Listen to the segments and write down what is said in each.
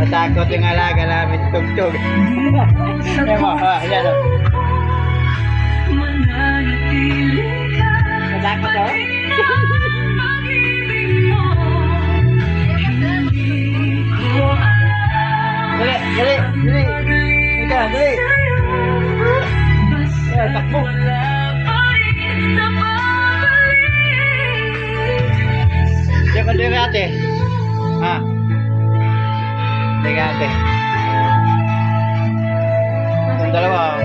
Natakot yung alaga namin, tugtog. Yan mo, yan o. Natakot o? Dali, dali, dali. Ika, dali. Yan, takbo. Diyan ka diri ate. Ha? Diri ate. Yung dalawa.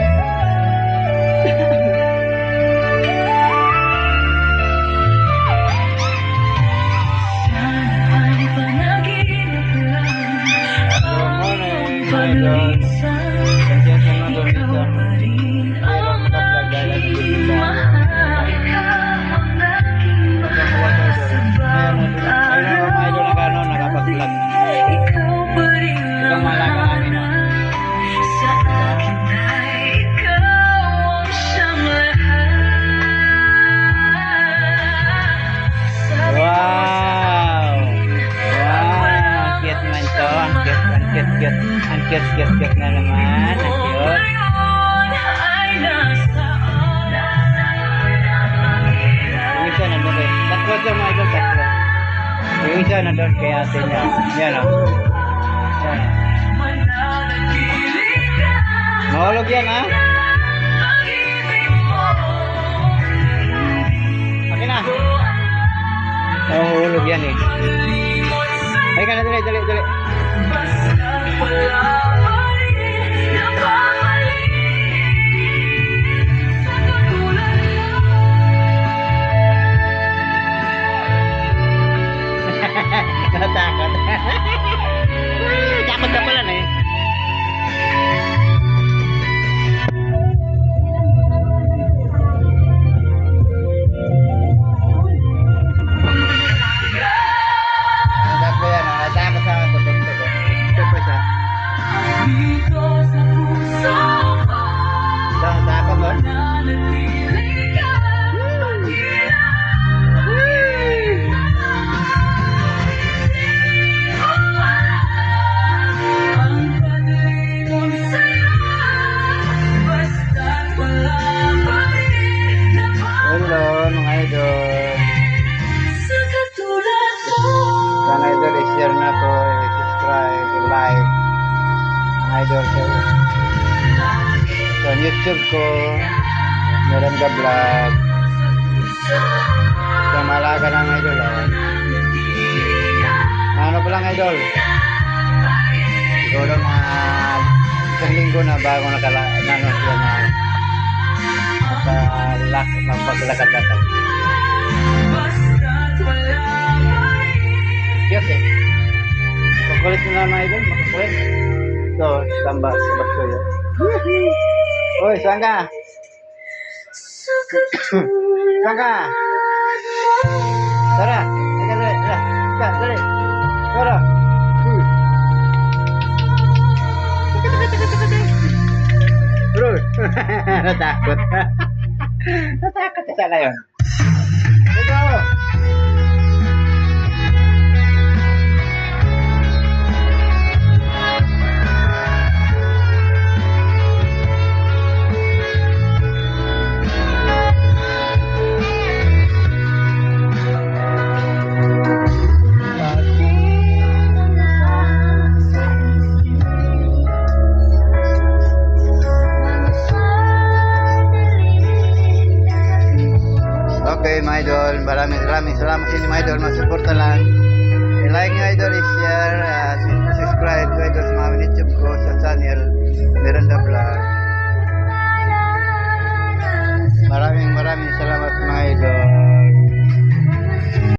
Ang cute na naman. Ang cute. Yung isa nandun kayo. Tatlo siya mga idol, tatlo. Yung isa nandun kay ate niya. Yan o. Yan. Mahulog yan ha. Okay na. Mahulog yan eh. Ay ka na, dali, dali, dali. Natakot. Takot ka pala na eh. Natakot sa akin. Ito pa siya. Natakot ba? Hello mga idol. Mga idol, i-share na po, i-subscribe, i-like. Mga idol, sa YouTube ko, Miranda Vlog. Sa malaga ng idol. Ano pa lang idol? Siguro mga isang linggo na bago nakanos yan na magpaglakad-lakad. Cute eh. Makukulit mo na mga idol, makukulit. Ito, tamba sa bakso yun. Uy, saan ka? Saan ka? Tara, dali, dali. Tara. Bro, natakot. Natakot ka sana yun. Ito. Okay mga idol, maraming salamat sa inyo mga idol, masuporta lang. I-like nyo idol, i-share, subscribe to idol sa mga YouTube ko sa channel Miranda Vlog.